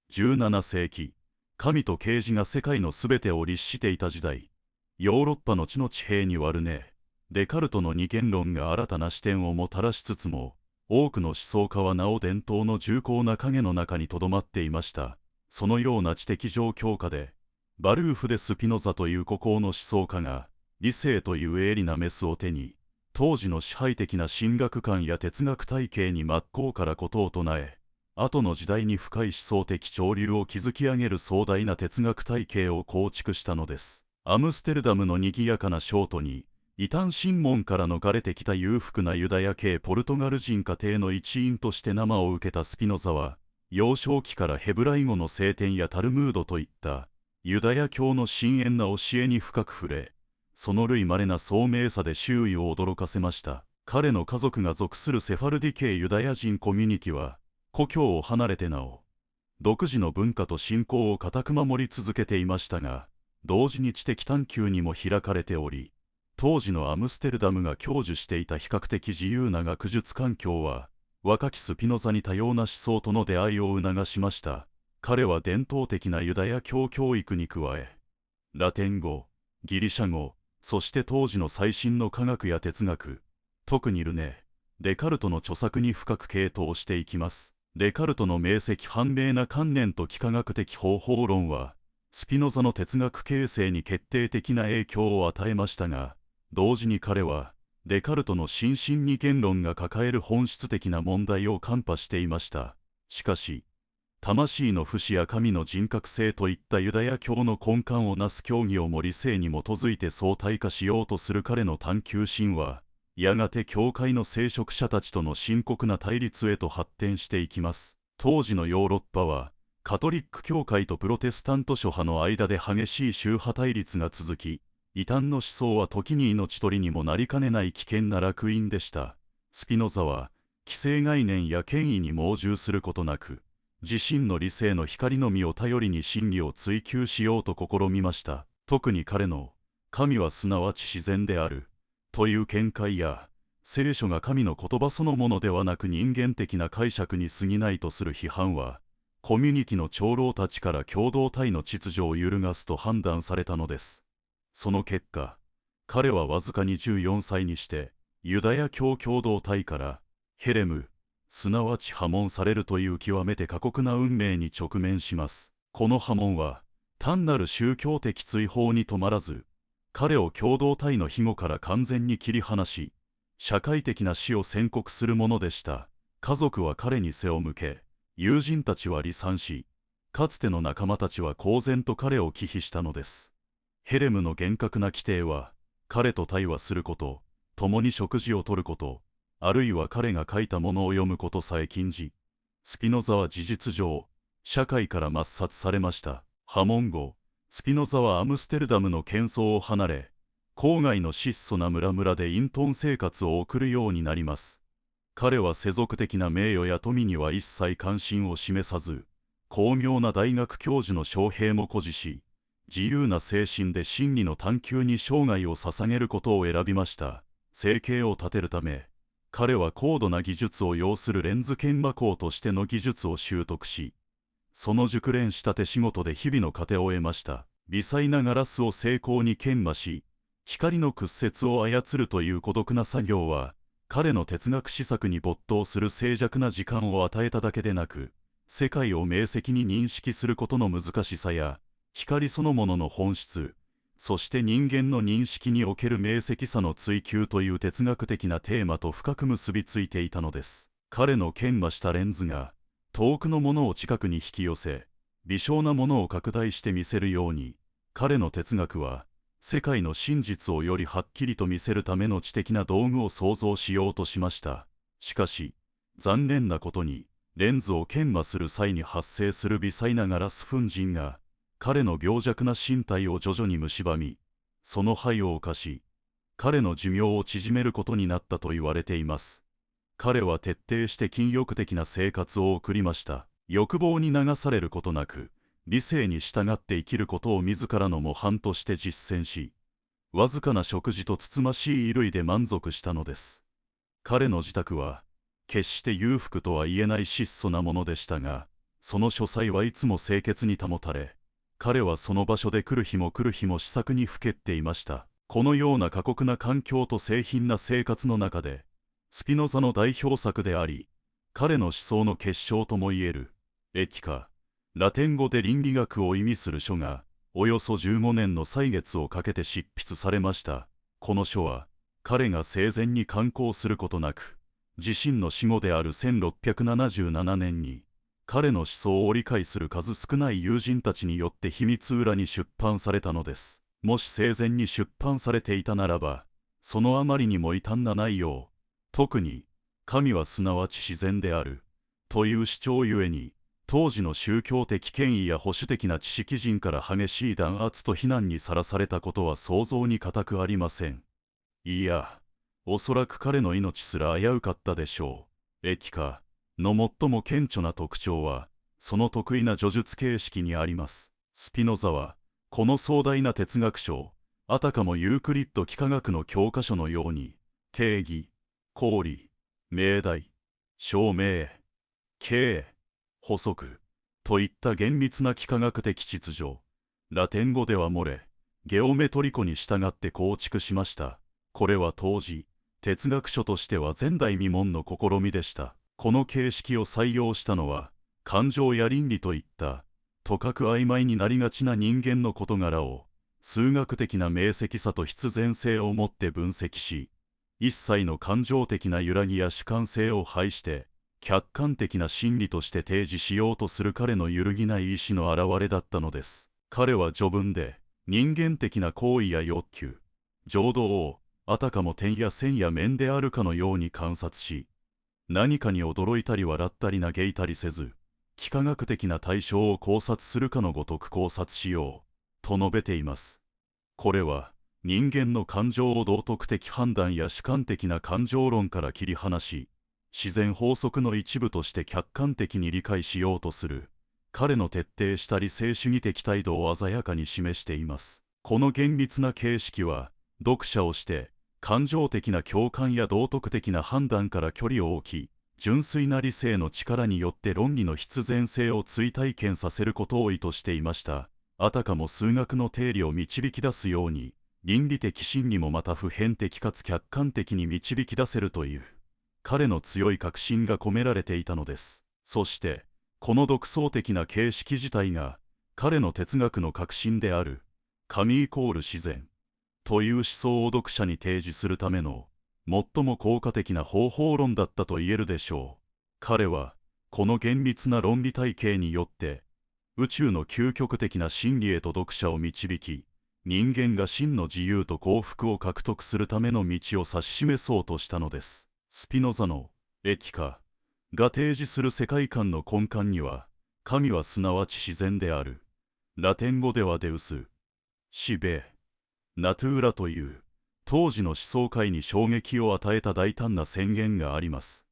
17世紀、神と啓示が世界のすべてを律していた時代、ヨーロッパの地の地平にワルネー・デカルトの二元論が新たな視点をもたらしつつも、多くの思想家はなお伝統の重厚な影の中にとどまっていました。そのような知的状況下で、バルーフ・デ・スピノザという孤高の思想家が、理性という鋭利なメスを手に、当時の支配的な神学観や哲学体系に真っ向からことを唱え、後の時代に深い思想的潮流を築き上げる壮大な哲学体系を構築したのです。アムステルダムの賑やかな商都に、異端審問から逃れてきた裕福なユダヤ系ポルトガル人家庭の一員として生を受けたスピノザは、幼少期からヘブライ語の聖典やタルムードといったユダヤ教の深遠な教えに深く触れ、その類稀な聡明さで周囲を驚かせました。彼の家族が属するセファルディ系ユダヤ人コミュニティは、故郷を離れてなお、独自の文化と信仰を固く守り続けていましたが、同時に知的探求にも開かれており、当時のアムステルダムが享受していた比較的自由な学術環境は、若きスピノザに多様な思想との出会いを促しました。彼は伝統的なユダヤ教教育に加え、ラテン語、ギリシャ語、そして当時の最新の科学や哲学、特にルネー・デカルトの著作に深く傾倒していきます。デカルトの明晰判明な観念と幾何学的方法論は、スピノザの哲学形成に決定的な影響を与えましたが、同時に彼は、デカルトの心身二元論が抱える本質的な問題を看破していました。しかし、魂の不死や神の人格性といったユダヤ教の根幹をなす教義をも理性に基づいて相対化しようとする彼の探求心は、やがて教会の聖職者たちとの深刻な対立へと発展していきます。当時のヨーロッパは、カトリック教会とプロテスタント諸派の間で激しい宗派対立が続き、異端の思想は時に命取りにもなりかねない危険な烙印でした。スピノザは、既成概念や権威に盲従することなく、自身の理性の光のみを頼りに真理を追求しようと試みました。特に彼の、神はすなわち自然である、という見解や、聖書が神の言葉そのものではなく人間的な解釈に過ぎないとする批判は、コミュニティの長老たちから共同体の秩序を揺るがすと判断されたのです。その結果、彼はわずか24歳にして、ユダヤ教共同体から、ヘレム、すなわち破門されるという極めて過酷な運命に直面します。この破門は、単なる宗教的追放に止まらず、彼を共同体の庇護から完全に切り離し、社会的な死を宣告するものでした。家族は彼に背を向け、友人たちは離散し、かつての仲間たちは公然と彼を忌避したのです。ヘレムの厳格な規定は、彼と対話すること、共に食事をとること、あるいは彼が書いたものを読むことさえ禁じ、スピノザは事実上、社会から抹殺されました。破門後、スピノザはアムステルダムの喧騒を離れ、郊外の質素な村々で隠遁生活を送るようになります。彼は世俗的な名誉や富には一切関心を示さず、巧妙な大学教授の招聘も誇示し、自由な精神で真理の探求に生涯を捧げることを選びました。生計を立てるため、彼は高度な技術を要するレンズ研磨工としての技術を習得し、その熟練した手仕事で日々の糧を得ました。微細なガラスを精巧に研磨し、光の屈折を操るという孤独な作業は、彼の哲学思索に没頭する静寂な時間を与えただけでなく、世界を明晰に認識することの難しさや、光そのものの本質、そして人間の認識における明晰さの追求という哲学的なテーマと深く結びついていたのです。彼の研磨したレンズが、遠くのものを近くに引き寄せ、微小なものを拡大して見せるように、彼の哲学は、世界の真実をよりはっきりと見せるための知的な道具を創造しようとしました。しかし、残念なことに、レンズを研磨する際に発生する微細なガラス粉塵が、彼の病弱な身体を徐々に蝕み、その肺を侵し、彼の寿命を縮めることになったと言われています。彼は徹底して禁欲的な生活を送りました。欲望に流されることなく、理性に従って生きることを自らの模範として実践し、わずかな食事とつつましい衣類で満足したのです。彼の自宅は、決して裕福とは言えない質素なものでしたが、その書斎はいつも清潔に保たれ、彼はその場所で来る日も試作にふけっていました。このような過酷な環境と清貧な生活の中で、スピノザの代表作であり、彼の思想の結晶ともいえる、エティカ、ラテン語で倫理学を意味する書が、およそ15年の歳月をかけて執筆されました。この書は、彼が生前に刊行することなく、自身の死後である1677年に、彼の思想を理解する数少ない友人たちによって秘密裏に出版されたのです。もし生前に出版されていたならば、そのあまりにも異端な内容、特に、神はすなわち自然である、という主張ゆえに、当時の宗教的権威や保守的な知識人から激しい弾圧と非難にさらされたことは想像に難くありません。いや、おそらく彼の命すら危うかったでしょう。エティカの最も顕著な特徴は、その得意な叙述形式にあります。スピノザは、この壮大な哲学書を、あたかもユークリッド幾何学の教科書のように、定義、公理、命題、証明、経、補足、といった厳密な幾何学的秩序、ラテン語ではモレ、ゲオメトリコに従って構築しました。これは当時、哲学書としては前代未聞の試みでした。この形式を採用したのは、感情や倫理といった、とかく曖昧になりがちな人間の事柄を、数学的な明晰さと必然性をもって分析し、一切の感情的な揺らぎや主観性を排して、客観的な真理として提示しようとする彼の揺るぎない意志の表れだったのです。彼は序文で、人間的な行為や欲求、情動を、あたかも点や線や面であるかのように観察し、何かに驚いたり笑ったり嘆いたりせず、幾何学的な対象を考察するかのごとく考察しよう、と述べています。これは、人間の感情を道徳的判断や主観的な感情論から切り離し、自然法則の一部として客観的に理解しようとする、彼の徹底した理性主義的態度を鮮やかに示しています。この厳密な形式は、読者をして、感情的な共感や道徳的な判断から距離を置き、純粋な理性の力によって論理の必然性を追体験させることを意図していました。あたかも数学の定理を導き出すように、倫理的真理もまた普遍的かつ客観的に導き出せるという、彼の強い確信が込められていたのです。そして、この独創的な形式自体が、彼の哲学の核心である、神イコール自然、という思想を読者に提示するための、最も効果的な方法論だったと言えるでしょう。彼は、この厳密な論理体系によって、宇宙の究極的な真理へと読者を導き、人間が真の自由と幸福を獲得するための道を指し示そうとしたのです。スピノザのエティカが提示する世界観の根幹には、神はすなわち自然である。ラテン語ではデウス、シベ、ナトゥーラという、当時の思想界に衝撃を与えた大胆な宣言があります。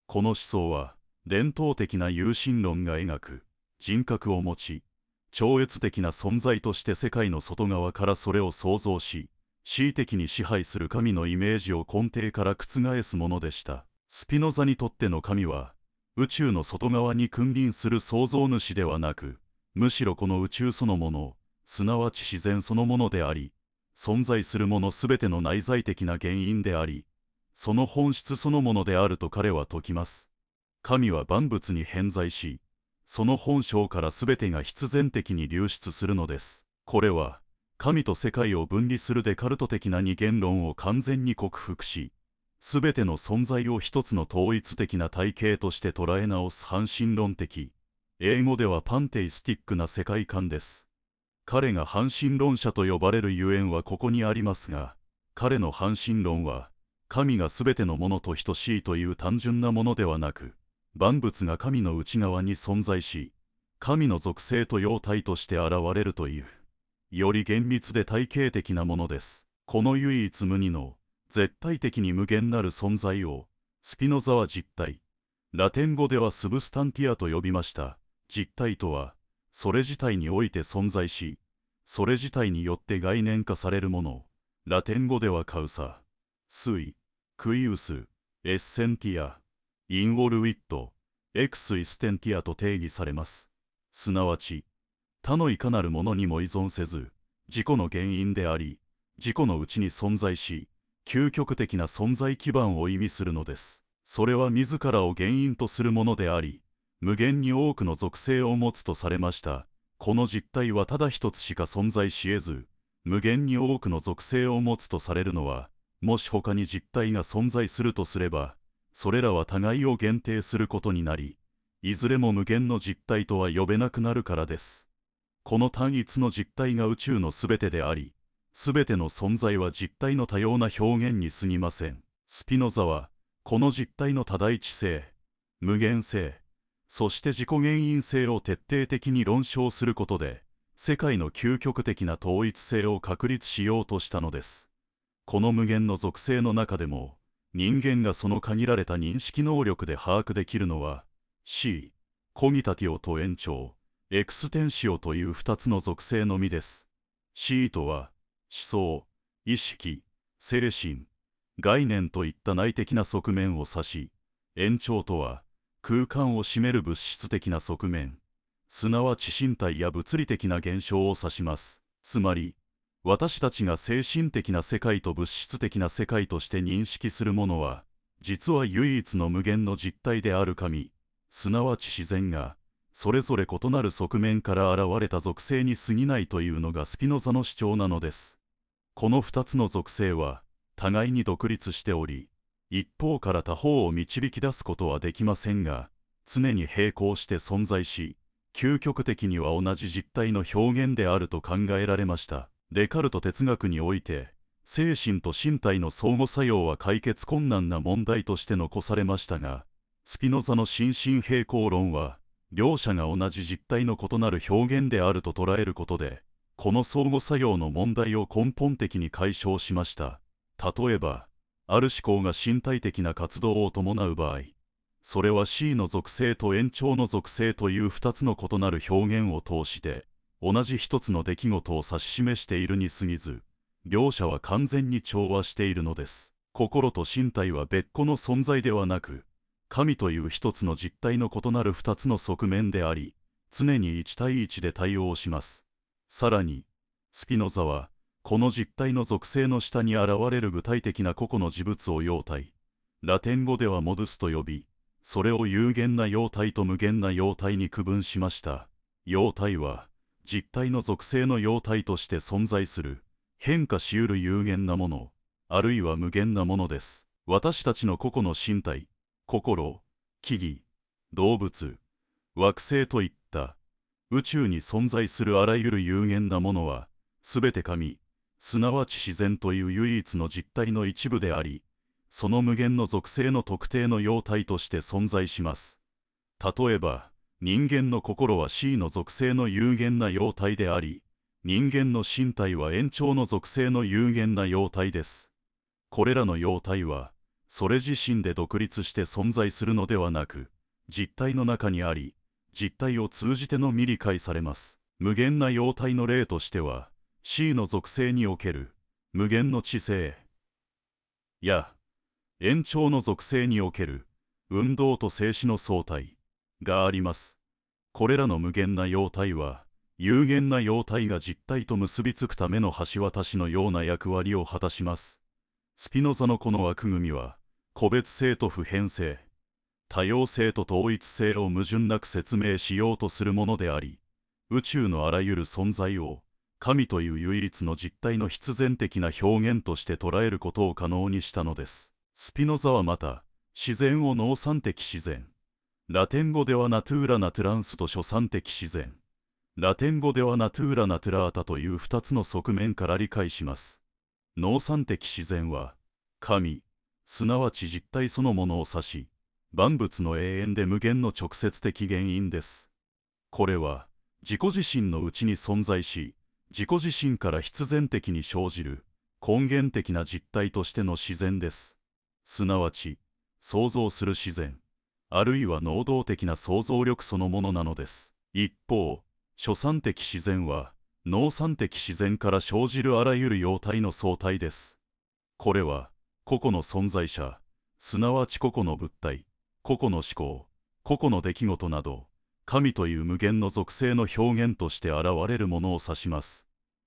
この思想は、伝統的な有神論が描く人格を持ち、超越的な存在として世界の外側からそれを創造し、恣意的に支配する神のイメージを根底から覆すものでした。スピノザにとっての神は、宇宙の外側に君臨する創造主ではなく、むしろこの宇宙そのもの、すなわち自然そのものであり、存在するものすべての内在的な原因であり、その本質そのものであると彼は説きます。神は万物に偏在し、その本性からすべてが必然的に流出するのです。これは、神と世界を分離するデカルト的な二元論を完全に克服し、すべての存在を一つの統一的な体系として捉え直す半神論的、英語ではパンテイスティックな世界観です。彼が半神論者と呼ばれるゆえんはここにありますが、彼の半神論は、神がすべてのものと等しいという単純なものではなく、万物が神の内側に存在し、神の属性と様態として現れるという、より厳密で体系的なものです。この唯一無二の、絶対的に無限なる存在を、スピノザは実体、ラテン語ではスブスタンティアと呼びました。実体とは、それ自体において存在し、それ自体によって概念化されるもの、ラテン語ではカウサ、スイ、クイウス、エッセンティア、インウォルウィット、エクスイステンティアと定義されます。すなわち、他のいかなるものにも依存せず、自己の原因であり、自己のうちに存在し、究極的な存在基盤を意味するのです。それは自らを原因とするものであり、無限に多くの属性を持つとされました。この実体はただ一つしか存在し得ず、無限に多くの属性を持つとされるのは、もし他に実体が存在するとすれば、それらは互いを限定することになり、いずれも無限の実体とは呼べなくなるからです。この単一の実体が宇宙のすべてであり、すべての存在は実体の多様な表現に過ぎません。スピノザは、この実体の多大地性、無限性、そして自己原因性を徹底的に論証することで、世界の究極的な統一性を確立しようとしたのです。この無限の属性の中でも、人間がその限られた認識能力で把握できるのは、C、コギタティオと延長、エクステンシオという2つの属性のみです。C とは、思想、意識、精神、概念といった内的な側面を指し、延長とは、空間を占める物質的な側面、すなわち身体や物理的な現象を指します。つまり、私たちが精神的な世界と物質的な世界として認識するものは、実は唯一の無限の実体である神、すなわち自然が、それぞれ異なる側面から現れた属性に過ぎないというのがスピノザの主張なのです。この2つの属性は、互いに独立しており、一方から他方を導き出すことはできませんが、常に並行して存在し、究極的には同じ実体の表現であると考えられました。デカルト哲学において、精神と身体の相互作用は解決困難な問題として残されましたが、スピノザの心身平行論は、両者が同じ実体の異なる表現であると捉えることで、この相互作用の問題を根本的に解消しました。例えば、ある思考が身体的な活動を伴う場合、それは C の属性と延長の属性という2つの異なる表現を通して、同じ一つの出来事を指し示しているに過ぎず、両者は完全に調和しているのです。心と身体は別個の存在ではなく、神という一つの実体の異なる二つの側面であり、常に一対一で対応します。さらに、スピノザは、この実体の属性の下に現れる具体的な個々の事物を様態、ラテン語ではモドゥスと呼び、それを有限な様態と無限な様態に区分しました。様態は、実体の属性の様態として存在する、変化しうる有限なもの、あるいは無限なものです。私たちの個々の身体、心、木々、動物、惑星といった宇宙に存在するあらゆる有限なものは、すべて神、すなわち自然という唯一の実体の一部であり、その無限の属性の特定の様態として存在します。例えば、人間の心は C の属性の有限な様態であり、人間の身体は延長の属性の有限な様態です。これらの様態は、それ自身で独立して存在するのではなく、実体の中にあり、実体を通じてのみ理解されます。無限な様態の例としては、C の属性における無限の知性や、延長の属性における運動と静止の相対があります。これらの無限な様態は、有限な様態が実体と結びつくための橋渡しのような役割を果たします。スピノザのこの枠組みは、個別性と普遍性、多様性と統一性を矛盾なく説明しようとするものであり、宇宙のあらゆる存在を、神という唯一の実体の必然的な表現として捉えることを可能にしたのです。スピノザはまた、自然を農産的自然、ラテン語ではナトゥーラ・ナトゥランスと諸産的自然、ラテン語ではナトゥーラ・ナトゥラータという2つの側面から理解します。農産的自然は、神、すなわち実体そのものを指し、万物の永遠で無限の直接的原因です。これは、自己自身のうちに存在し、自己自身から必然的に生じる、根源的な実体としての自然です。すなわち、創造する自然、あるいは能動的な創造力そのものなのです。一方、諸産的自然は、農産的自然から生じるあらゆる様態の相対です。これは、個々の存在者、すなわち個々の物体、個々の思考、個々の出来事など、神という無限の属性の表現として現れるものを指します。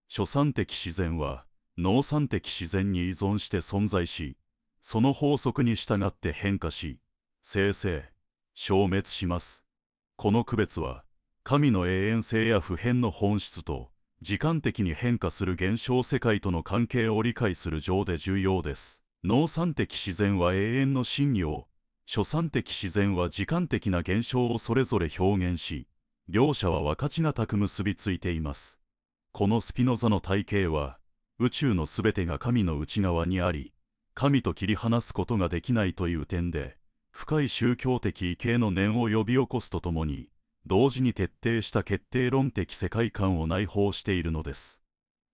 初産的自然は、農産的自然に依存して存在し、その法則に従って変化し、生成、消滅します。この区別は、神の永遠性や不変の本質と、時間的に変化する現象世界との関係を理解する上で重要です。農産的自然は永遠の真理を、初産的自然は時間的な現象をそれぞれ表現し、両者は分かちがたく結びついています。このスピノザの体系は、宇宙のすべてが神の内側にあり、神と切り離すことができないという点で、深い宗教的畏敬の念を呼び起こすとともに、同時に徹底した決定論的世界観を内包しているのです。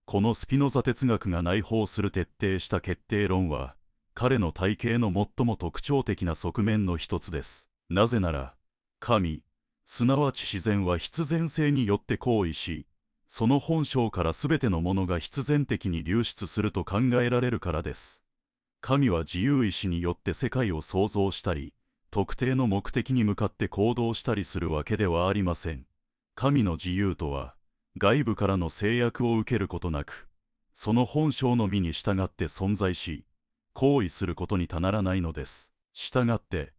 このスピノザ哲学が内包する徹底した決定論は、彼の体系の最も特徴的な側面の一つです。なぜなら、神、すなわち自然は必然性によって行為し、その本性からすべてのものが必然的に流出すると考えられるからです。神は自由意志によって世界を創造したり、特定の目的に向かって行動したりするわけではありません。神の自由とは、外部からの制約を受けることなく、その本性の身に従って存在し、行為することにたならないのです。従って、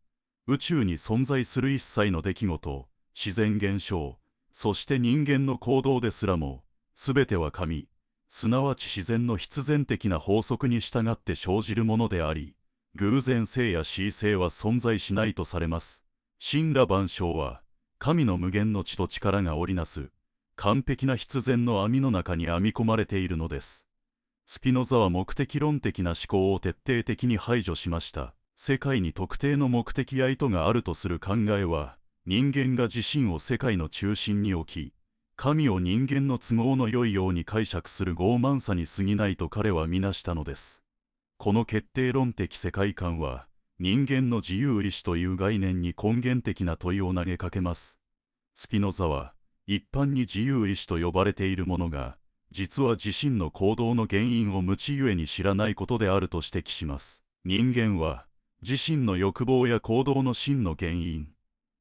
宇宙に存在する一切の出来事、自然現象、そして人間の行動ですらも、すべては神、すなわち自然の必然的な法則に従って生じるものであり、偶然性や恣意性は存在しないとされます。神羅万象は、神の無限の知と力が織りなす、完璧な必然の網の中に編み込まれているのです。スピノザは目的論的な思考を徹底的に排除しました。世界に特定の目的や意図があるとする考えは、人間が自身を世界の中心に置き、神を人間の都合の良いように解釈する傲慢さに過ぎないと彼は見なしたのです。この決定論的世界観は、人間の自由意志という概念に根源的な問いを投げかけます。スピノザは、一般に自由意志と呼ばれているものが、実は自身の行動の原因を無知ゆえに知らないことであると指摘します。人間は、自身の欲望や行動の真の原因、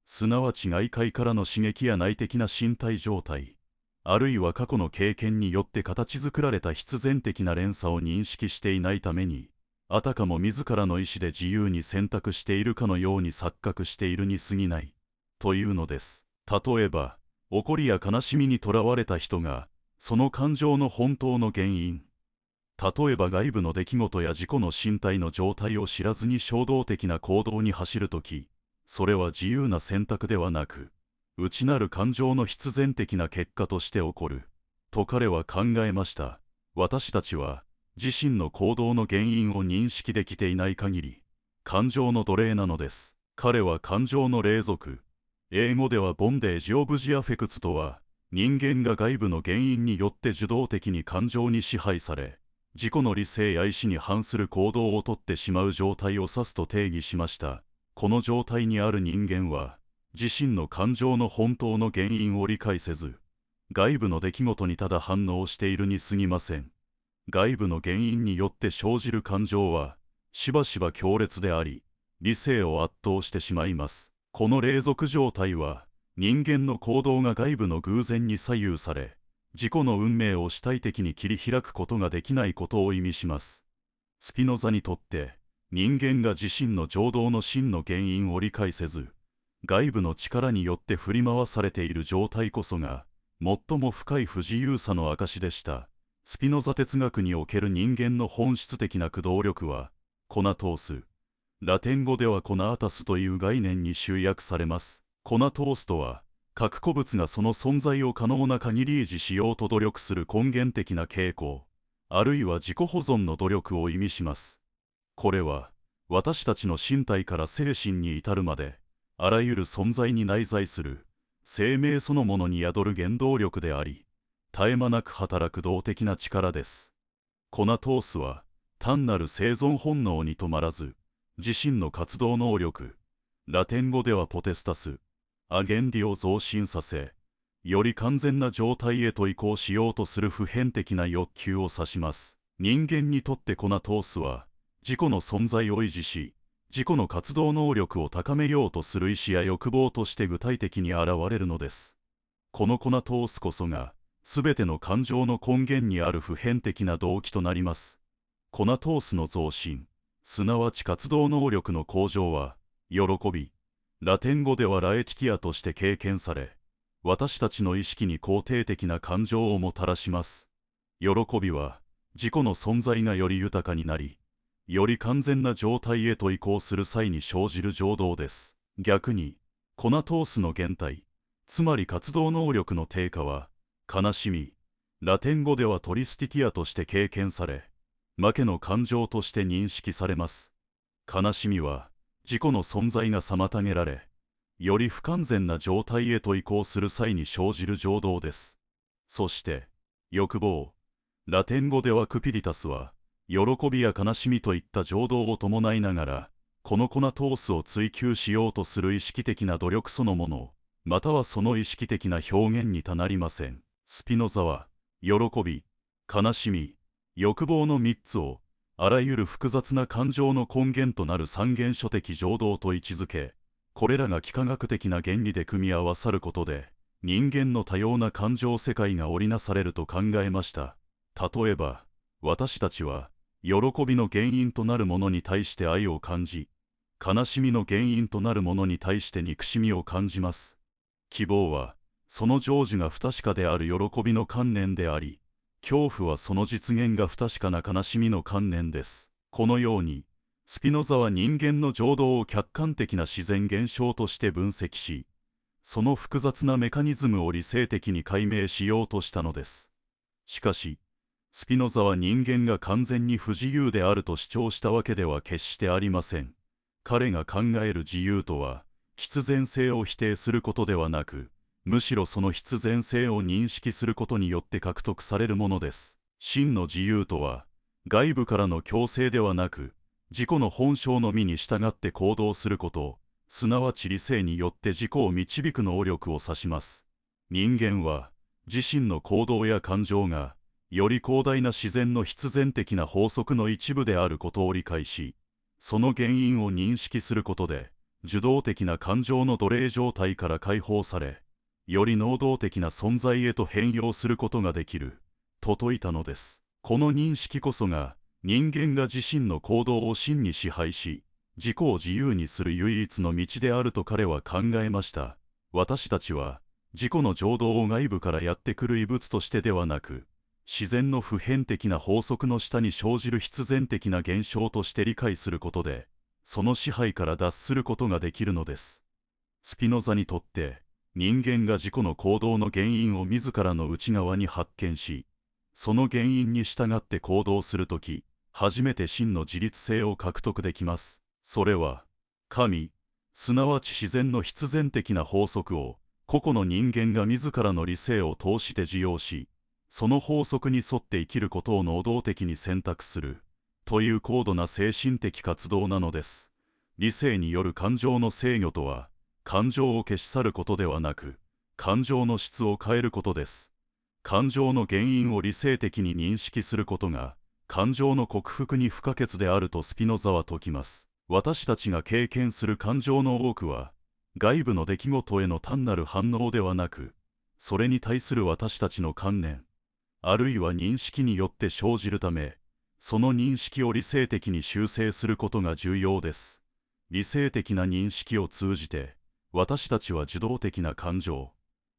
すなわち外界からの刺激や内的な身体状態、あるいは過去の経験によって形作られた必然的な連鎖を認識していないために、あたかも自らの意志で自由に選択しているかのように錯覚しているに過ぎない、というのです。例えば、怒りや悲しみにとらわれた人が、その感情の本当の原因、例えば外部の出来事や自己の身体の状態を知らずに衝動的な行動に走るとき、それは自由な選択ではなく、内なる感情の必然的な結果として起こる、と彼は考えました。私たちは、自身の行動の原因を認識できていない限り、感情の奴隷なのです。彼は感情の隷属、英語ではボンデージ・オブ・ジ・アフェクツとは、人間が外部の原因によって受動的に感情に支配され、自己の理性や意志に反する行動をとってしまう状態を指すと定義しました。この状態にある人間は、自身の感情の本当の原因を理解せず、外部の出来事にただ反応しているに過ぎません。外部の原因によって生じる感情は、しばしば強烈であり、理性を圧倒してしまいます。この隷属状態は、人間の行動が外部の偶然に左右され、自己の運命を主体的に切り開くことができないことを意味します。スピノザにとって、人間が自身の情動の真の原因を理解せず、外部の力によって振り回されている状態こそが、最も深い不自由さの証でした。スピノザ哲学における人間の本質的な駆動力は、コナトース、ラテン語ではコナータスという概念に集約されます。コナトースとは、各個物がその存在を可能な限り維持しようと努力する根源的な傾向、あるいは自己保存の努力を意味します。これは、私たちの身体から精神に至るまで、あらゆる存在に内在する、生命そのものに宿る原動力であり、絶え間なく働く動的な力です。コナトースは、単なる生存本能に止まらず、自身の活動能力、ラテン語ではポテスタス、アゲンディを増進させ、より完全な状態へと移行しようとする普遍的な欲求を指します。人間にとってコナトースは、自己の存在を維持し、自己の活動能力を高めようとする意志や欲望として具体的に現れるのです。このコナトースこそが、すべての感情の根源にある普遍的な動機となります。コナトースの増進、すなわち活動能力の向上は、喜び、ラテン語ではラエティティアとして経験され、私たちの意識に肯定的な感情をもたらします。喜びは、自己の存在がより豊かになり、より完全な状態へと移行する際に生じる情動です。逆に、コナトースの減退、つまり活動能力の低下は、悲しみ、ラテン語ではトリスティティアとして経験され、負けの感情として認識されます。悲しみは、自己の存在が妨げられ、より不完全な状態へと移行する際に生じる情動です。そして、欲望、ラテン語ではクピリタスは、喜びや悲しみといった情動を伴いながら、このコナトースを追求しようとする意識的な努力そのもの、またはその意識的な表現に他なりません。スピノザは、喜び、悲しみ、欲望の3つを、あらゆる複雑な感情の根源となる三原初的情動と位置づけ、これらが幾何学的な原理で組み合わさることで、人間の多様な感情世界が織りなされると考えました。例えば、私たちは、喜びの原因となるものに対して愛を感じ、悲しみの原因となるものに対して憎しみを感じます。希望は、その成就が不確かである喜びの観念であり、恐怖はその実現が不確かな悲しみの観念です。このように、スピノザは人間の情動を客観的な自然現象として分析し、その複雑なメカニズムを理性的に解明しようとしたのです。しかし、スピノザは人間が完全に不自由であると主張したわけでは決してありません。彼が考える自由とは、必然性を否定することではなく、むしろその必然性を認識することによって獲得されるものです。真の自由とは、外部からの強制ではなく、自己の本性の身に従って行動すること、すなわち理性によって自己を導く能力を指します。人間は、自身の行動や感情が、より広大な自然の必然的な法則の一部であることを理解し、その原因を認識することで、受動的な感情の奴隷状態から解放され、より能動的な存在へと変容することができる、と説いたのです。この認識こそが、人間が自身の行動を真に支配し、自己を自由にする唯一の道であると彼は考えました。私たちは、自己の情動を外部からやってくる異物としてではなく、自然の普遍的な法則の下に生じる必然的な現象として理解することで、その支配から脱することができるのです。スピノザにとって、人間が自己の行動の原因を自らの内側に発見し、その原因に従って行動するとき、初めて真の自律性を獲得できます。それは、神、すなわち自然の必然的な法則を、個々の人間が自らの理性を通して受容し、その法則に沿って生きることを能動的に選択する、という高度な精神的活動なのです。理性による感情の制御とは、感情を消し去ることではなく、感情の質を変えることです。感情の原因を理性的に認識することが、感情の克服に不可欠であるとスピノザは説きます。私たちが経験する感情の多くは、外部の出来事への単なる反応ではなく、それに対する私たちの観念、あるいは認識によって生じるため、その認識を理性的に修正することが重要です。理性的な認識を通じて、私たちは受動的な感情、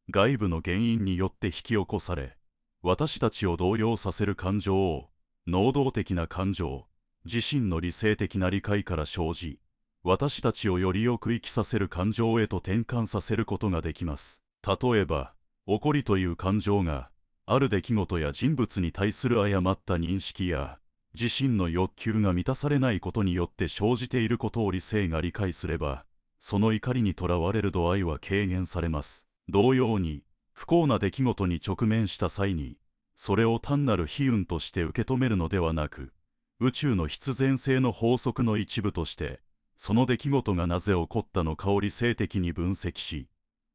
外部の原因によって引き起こされ、私たちを動揺させる感情を、能動的な感情、自身の理性的な理解から生じ、私たちをよりよく生きさせる感情へと転換させることができます。例えば、怒りという感情が、ある出来事や人物に対する誤った認識や、自身の欲求が満たされないことによって生じていることを理性が理解すれば、その怒りにとらわれる度合いは軽減されます。同様に、不幸な出来事に直面した際に、それを単なる悲運として受け止めるのではなく、宇宙の必然性の法則の一部として、その出来事がなぜ起こったのかを理性的に分析し、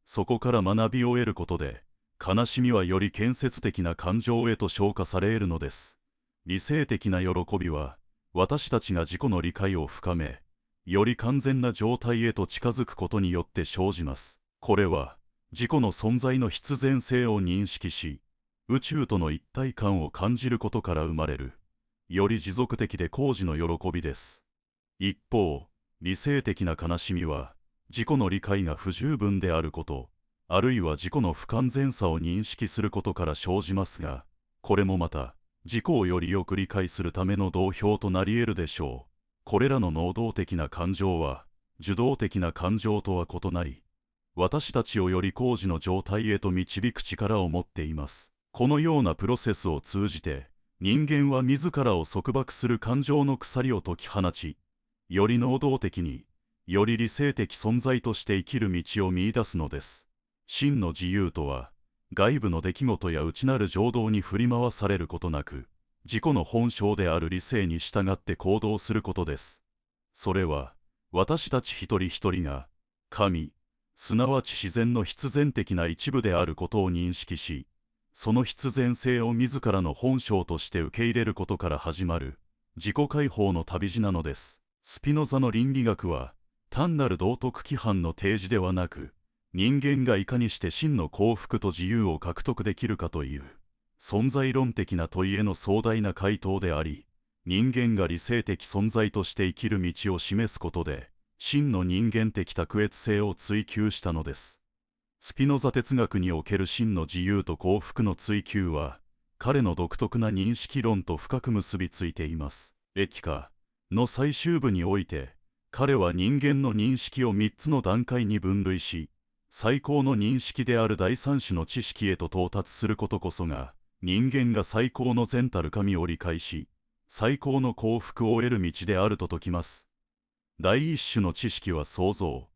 そこから学びを得ることで、悲しみはより建設的な感情へと昇華されるのです。理性的な喜びは、私たちが自己の理解を深め、より完全な状態へと近づくことによって生じます。これは自己の存在の必然性を認識し、宇宙との一体感を感じることから生まれる、より持続的で高次の喜びです。一方、理性的な悲しみは、自己の理解が不十分であること、あるいは自己の不完全さを認識することから生じますが、これもまた、自己をよりよく理解するための道標となり得るでしょう。これらの能動的な感情は、受動的な感情とは異なり、私たちをより高次の状態へと導く力を持っています。このようなプロセスを通じて、人間は自らを束縛する感情の鎖を解き放ち、より能動的に、より理性的存在として生きる道を見出すのです。真の自由とは、外部の出来事や内なる情動に振り回されることなく、自己の本性である理性に従って行動することです。それは、私たち一人一人が、神、すなわち自然の必然的な一部であることを認識し、その必然性を自らの本性として受け入れることから始まる、自己解放の旅路なのです。スピノザの倫理学は、単なる道徳規範の提示ではなく、人間がいかにして真の幸福と自由を獲得できるかという、存在論的な問いへの壮大な回答であり、人間が理性的存在として生きる道を示すことで、真の人間的卓越性を追求したのです。スピノザ哲学における真の自由と幸福の追求は、彼の独特な認識論と深く結びついています。エティカの最終部において、彼は人間の認識を3つの段階に分類し、最高の認説である第三種の知識へと到達することこそが、人間が最高の善たる神を理解し、最高の幸福を得る道であると説きます。第一種の知識は想像。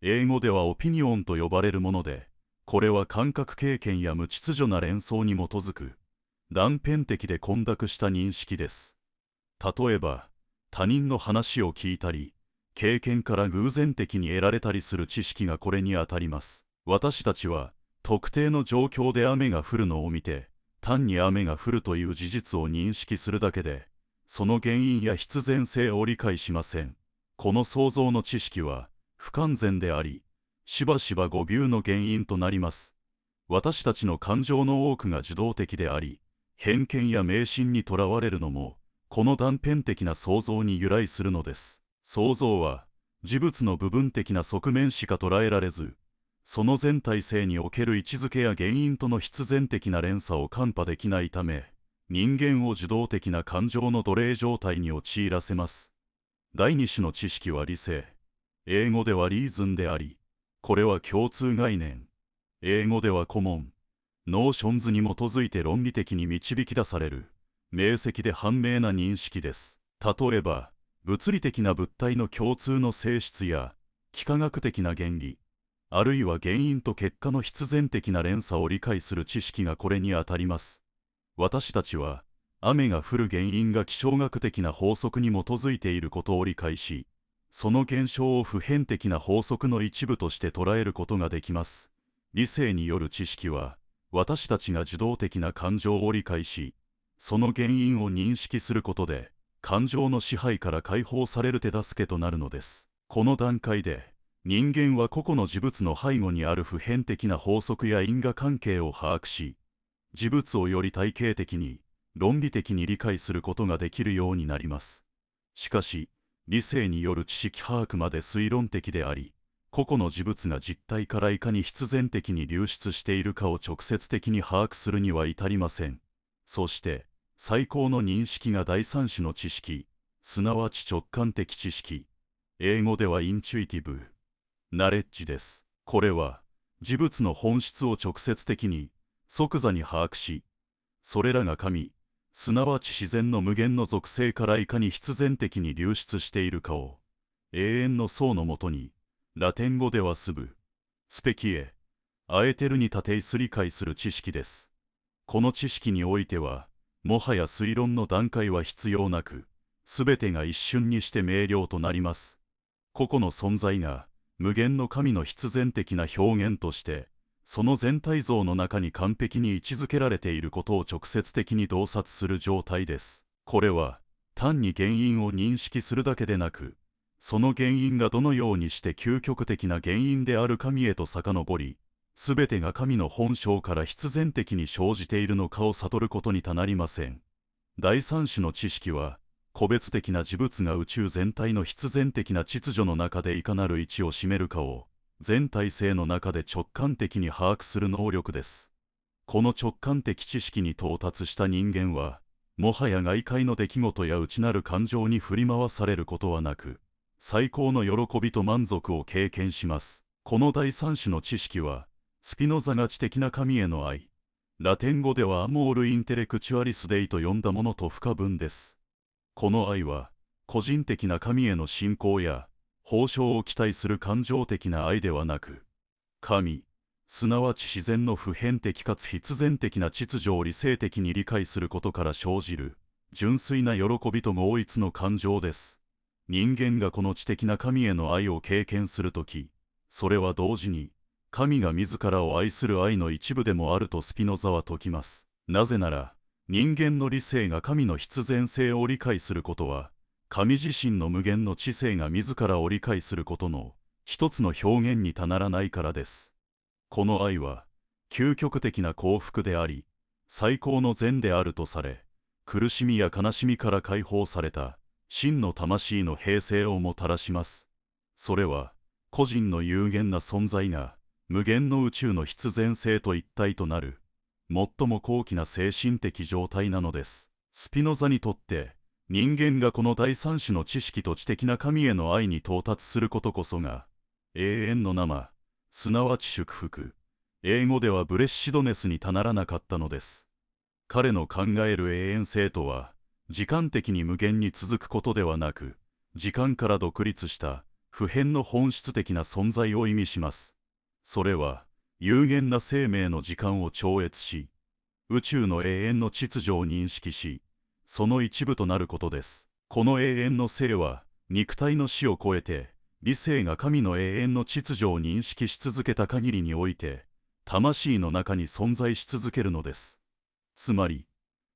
英語ではオピニオンと呼ばれるもので、これは感覚経験や無秩序な連想に基づく、断片的で混濁した認識です。例えば、他人の話を聞いたり、経験から偶然的に得られたりする知識がこれにあたります。私たちは、特定の状況で雨が降るのを見て、単に雨が降るという事実を認識するだけで、その原因や必然性を理解しません。この想像の知識は、不完全であり、しばしば誤謬の原因となります。私たちの感情の多くが受動的であり、偏見や迷信にとらわれるのも、この断片的な想像に由来するのです。想像は、事物の部分的な側面しか捉えられず、その全体性における位置づけや原因との必然的な連鎖を看破できないため、人間を受動的な感情の奴隷状態に陥らせます。第二種の知識は理性。英語ではリーズンであり、これは共通概念。英語ではコモン。ノーションズに基づいて論理的に導き出される、明晰で判明な認識です。例えば、物理的な物体の共通の性質や、幾何学的な原理、あるいは原因と結果の必然的な連鎖を理解する知識がこれにあたります。私たちは、雨が降る原因が気象学的な法則に基づいていることを理解し、その現象を普遍的な法則の一部として捉えることができます。理性による知識は、私たちが受動的な感情を理解し、その原因を認識することで、感情の支配から解放される手助けとなるのです。この段階で、人間は個々の事物の背後にある普遍的な法則や因果関係を把握し、事物をより体系的に、論理的に理解することができるようになります。しかし、理性による知識把握まで推論的であり、個々の事物が実体からいかに必然的に流出しているかを直接的に把握するには至りません。そして、最高の認識が第三種の知識、すなわち直感的知識、英語ではインチュイティブ、ナレッジです。これは、事物の本質を直接的に、即座に把握し、それらが神、すなわち自然の無限の属性からいかに必然的に流出しているかを、永遠の層のもとに、ラテン語ではスブ、スペキエ、アエテルに立ていす理解する知識です。この知識においては、もはや推論の段階は必要なく、すべてが一瞬にして明瞭となります。個々の存在が、無限の神の必然的な表現として、その全体像の中に完璧に位置づけられていることを直接的に洞察する状態です。これは、単に原因を認識するだけでなく、その原因がどのようにして究極的な原因である神へと遡り、すべてが神の本性から必然的に生じているのかを悟ることにたなりません。第三種の知識は、個別的な事物が宇宙全体の必然的な秩序の中でいかなる位置を占めるかを、全体性の中で直感的に把握する能力です。この直感的知識に到達した人間は、もはや外界の出来事や内なる感情に振り回されることはなく、最高の喜びと満足を経験します。この第三種の知識は、スピノザが知的な神への愛、ラテン語ではアモール・インテレクチュアリス・デイと呼んだものと不可分です。この愛は、個人的な神への信仰や、報奨を期待する感情的な愛ではなく、神、すなわち自然の普遍的かつ必然的な秩序を理性的に理解することから生じる、純粋な喜びと合一の感情です。人間がこの知的な神への愛を経験するとき、それは同時に、神が自らを愛する愛の一部でもあるとスピノザは説きます。なぜなら、人間の理性が神の必然性を理解することは、神自身の無限の知性が自らを理解することの一つの表現にたならないからです。この愛は、究極的な幸福であり、最高の善であるとされ、苦しみや悲しみから解放された、真の魂の平静をもたらします。それは、個人の有限な存在が、無限の宇宙の必然性と一体となる、最も高貴な精神的状態なのです。スピノザにとって、人間がこの第三種の知識と知的な神への愛に到達することこそが、永遠の生、すなわち祝福、英語ではブレッシドネスにたならなかったのです。彼の考える永遠性とは、時間的に無限に続くことではなく、時間から独立した普遍の本質的な存在を意味します。それは、有限な生命の時間を超越し、宇宙の永遠の秩序を認識し、その一部となることです。この永遠の生は、肉体の死を超えて、理性が神の永遠の秩序を認識し続けた限りにおいて、魂の中に存在し続けるのです。つまり、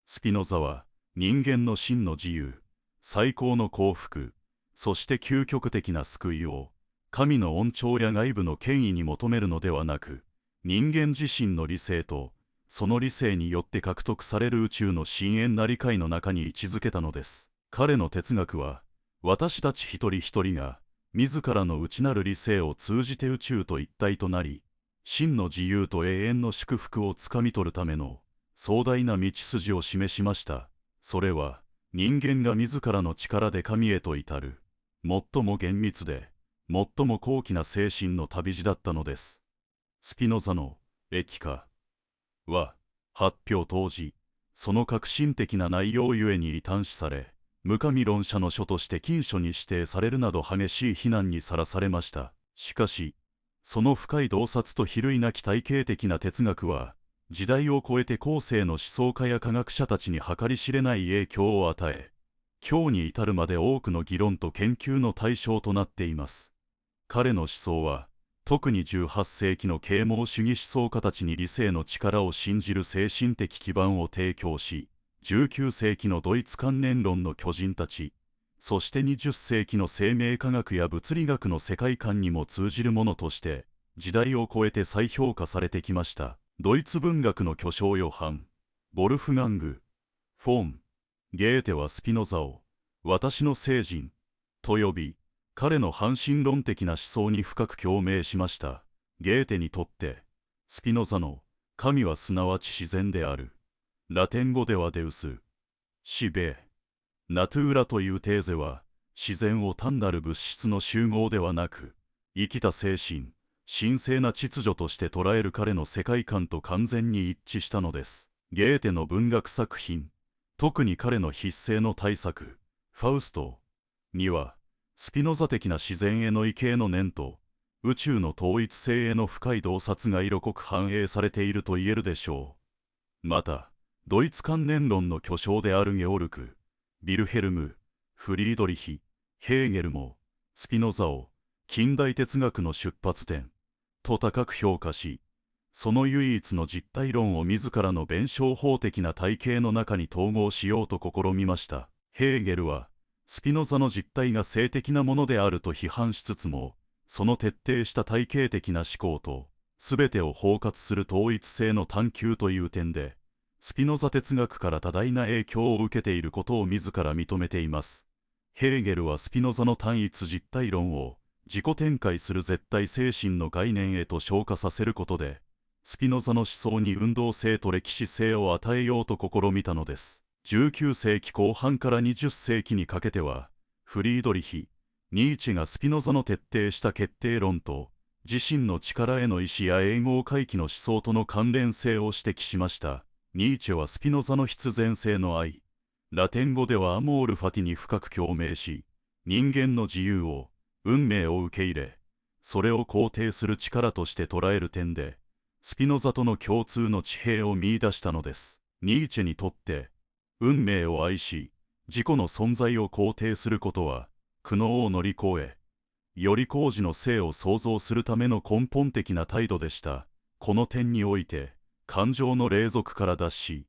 スピノザは、人間の真の自由、最高の幸福、そして究極的な救いを、神の恩寵や外部の権威に求めるのではなく、人間自身の理性と、その理性によって獲得される宇宙の深遠な理解の中に位置づけたのです。彼の哲学は、私たち一人一人が、自らの内なる理性を通じて宇宙と一体となり、真の自由と永遠の祝福をつかみ取るための、壮大な道筋を示しました。それは、人間が自らの力で神へと至る、最も厳密で、最も高貴な精神の旅路だったのです。スピノザのエティカは、発表当時、その革新的な内容ゆえに異端視され、無神論者の書として禁書に指定されるなど激しい非難にさらされました。しかし、その深い洞察と比類なき体系的な哲学は、時代を超えて後世の思想家や科学者たちに計り知れない影響を与え、今日に至るまで多くの議論と研究の対象となっています。彼の思想は、特に18世紀の啓蒙主義思想家たちに理性の力を信じる精神的基盤を提供し、19世紀のドイツ観念論の巨人たち、そして20世紀の生命科学や物理学の世界観にも通じるものとして、時代を超えて再評価されてきました。ドイツ文学の巨匠ヨハン・ボルフガング・フォン・ゲーテはスピノザを、私の聖人、と呼び、彼の反神論的な思想に深く共鳴しました。ゲーテにとって、スピノザの、神はすなわち自然である。ラテン語ではデウス、シベ、ナトゥーラというテーゼは、自然を単なる物質の集合ではなく、生きた精神、神聖な秩序として捉える彼の世界観と完全に一致したのです。ゲーテの文学作品、特に彼の筆性の大作、ファウストには、スピノザ的な自然への畏敬の念と、宇宙の統一性への深い洞察が色濃く反映されていると言えるでしょう。また、ドイツ観念論の巨匠であるゲオルク、ビルヘルム、フリードリヒ、ヘーゲルも、スピノザを、近代哲学の出発点、と高く評価し、その唯一の実体論を自らの弁証法的な体系の中に統合しようと試みました。ヘーゲルは、スピノザの実態が性的なものであると批判しつつも、その徹底した体系的な思考と、全てを包括する統一性の探求という点で、スピノザ哲学から多大な影響を受けていることを自ら認めています。ヘーゲルはスピノザの単一実体論を、自己展開する絶対精神の概念へと昇華させることで、スピノザの思想に運動性と歴史性を与えようと試みたのです。19世紀後半から20世紀にかけては、フリードリヒ・ニーチェがスピノザの徹底した決定論と、自身の力への意志や永劫回帰の思想との関連性を指摘しました。ニーチェはスピノザの必然性の愛、ラテン語ではアモール・ファティに深く共鳴し、人間の自由を、運命を受け入れ、それを肯定する力として捉える点で、スピノザとの共通の地平を見出したのです。ニーチェにとって、運命を愛し、自己の存在を肯定することは、苦悩を乗り越え、より高次の生を創造するための根本的な態度でした。この点において、感情の隷属から脱し、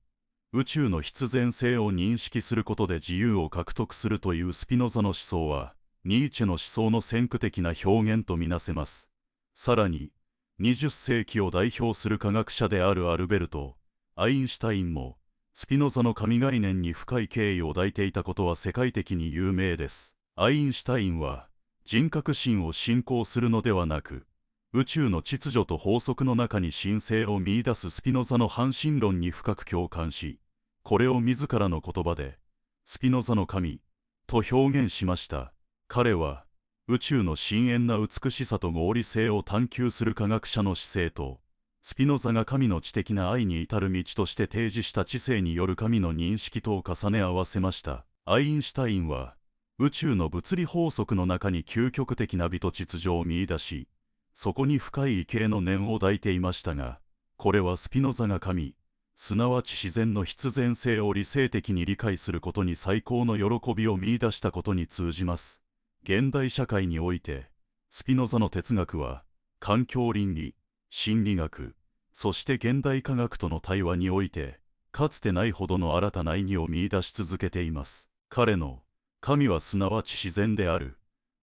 宇宙の必然性を認識することで自由を獲得するというスピノザの思想は、ニーチェの思想の先駆的な表現とみなせます。さらに、20世紀を代表する科学者であるアルベルト・アインシュタインも、スピノザの神概念に深い敬意を抱いていたことは世界的に有名です。アインシュタインは、人格心を信仰するのではなく、宇宙の秩序と法則の中に神性を見出すスピノザの半神論に深く共感し、これを自らの言葉で、スピノザの神、と表現しました。彼は、宇宙の深遠な美しさと合理性を探求する科学者の姿勢と、スピノザが神の知的な愛に至る道として提示した知性による神の認識とを重ね合わせました。アインシュタインは、宇宙の物理法則の中に究極的な美と秩序を見出し、そこに深い畏敬の念を抱いていましたが、これはスピノザが神、すなわち自然の必然性を理性的に理解することに最高の喜びを見出したことに通じます。現代社会において、スピノザの哲学は、環境倫理、心理学、そして現代科学との対話において、かつてないほどの新たな意義を見出し続けています。彼の、神はすなわち自然である、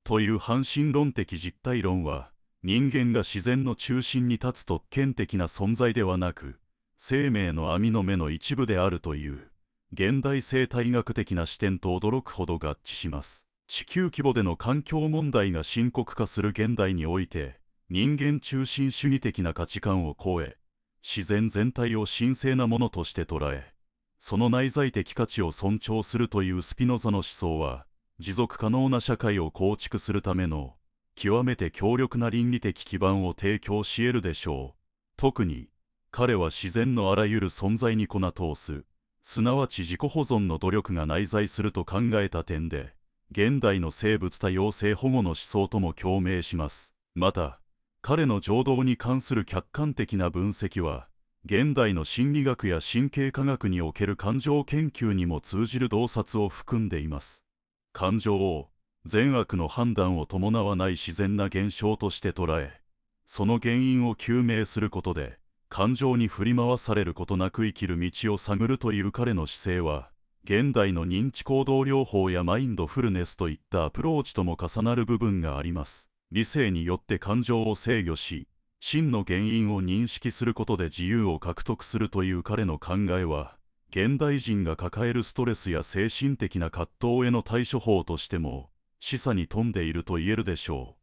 という半神論的実体論は、人間が自然の中心に立つ特権的な存在ではなく、生命の網の目の一部であるという、現代生態学的な視点と驚くほど合致します。地球規模での環境問題が深刻化する現代において、人間中心主義的な価値観を超え、自然全体を神聖なものとして捉え、その内在的価値を尊重するというスピノザの思想は、持続可能な社会を構築するための、極めて強力な倫理的基盤を提供し得るでしょう。特に、彼は自然のあらゆる存在に粉通す、すなわち自己保存の努力が内在すると考えた点で、現代の生物多様性保護の思想とも共鳴します。また、彼の情動に関する客観的な分析は、現代の心理学や神経科学における感情研究にも通じる洞察を含んでいます。感情を、善悪の判断を伴わない自然な現象として捉え、その原因を究明することで、感情に振り回されることなく生きる道を探るという彼の姿勢は、現代の認知行動療法やマインドフルネスといったアプローチとも重なる部分があります。理性によって感情を制御し、真の原因を認識することで自由を獲得するという彼の考えは、現代人が抱えるストレスや精神的な葛藤への対処法としても、示唆に富んでいると言えるでしょ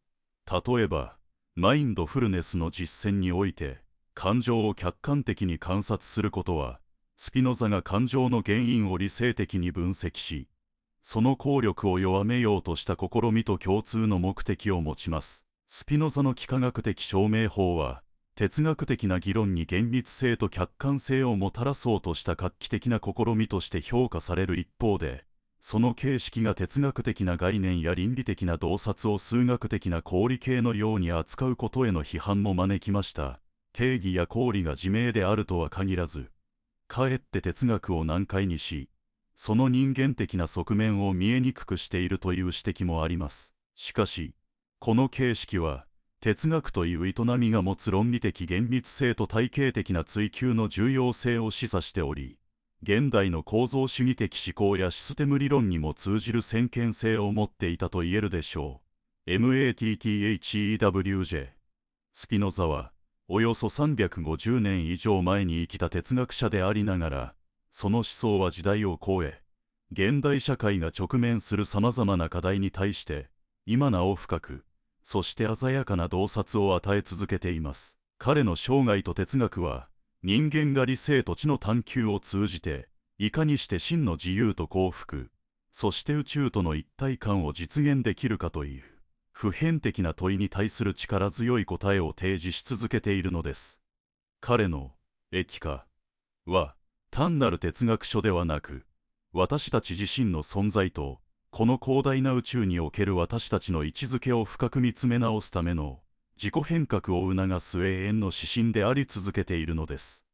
う。例えば、マインドフルネスの実践において、感情を客観的に観察することは、スピノザが感情の原因を理性的に分析し、その効力を弱めようとした試みと共通の目的を持ちます。スピノザの幾何学的証明法は、哲学的な議論に厳密性と客観性をもたらそうとした画期的な試みとして評価される一方で、その形式が哲学的な概念や倫理的な洞察を数学的な公理系のように扱うことへの批判も招きました。定義や公理が自明であるとは限らず、かえって哲学を難解にし、その人間的な側面を見えにくくしているという指摘もあります。しかし、この形式は、哲学という営みが持つ論理的厳密性と体系的な追求の重要性を示唆しており、現代の構造主義的思考やシステム理論にも通じる先見性を持っていたと言えるでしょう。MATTHEWJ。スピノザは、およそ350年以上前に生きた哲学者でありながら、その思想は時代を超え、現代社会が直面するさまざまな課題に対して、今なお深く、そして鮮やかな洞察を与え続けています。彼の生涯と哲学は、人間が理性と知の探求を通じて、いかにして真の自由と幸福、そして宇宙との一体感を実現できるかという、普遍的な問いに対する力強い答えを提示し続けているのです。彼のエキカは単なる哲学書ではなく、私たち自身の存在とこの広大な宇宙における私たちの位置づけを深く見つめ直すための自己変革を促す永遠の指針であり続けているのです。